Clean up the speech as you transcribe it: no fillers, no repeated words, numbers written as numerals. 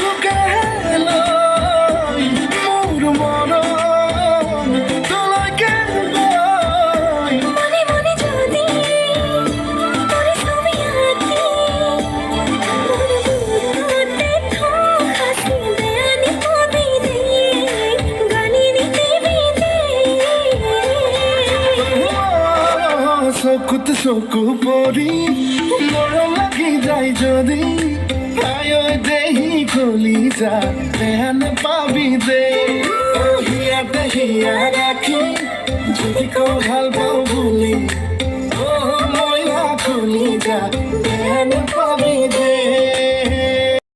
তোকে হেলাই মোর মরণ তোলাই কেলাই মনে মনে যদি তোরে ছবি আঁকি মোর বুকতে হাসি দেয়ানি কবি দে গানি দিতে চকুত চকু পৰি মৰম লাগি যায় যদি আয় দেহি খুলি যা বেয়া নাপাবি দে হিয়াতে হিয়া ৰাখি যদি কওঁ ভাল পাওঁ বুলি মইনা খুলি যা বেয়া নাপাবি দে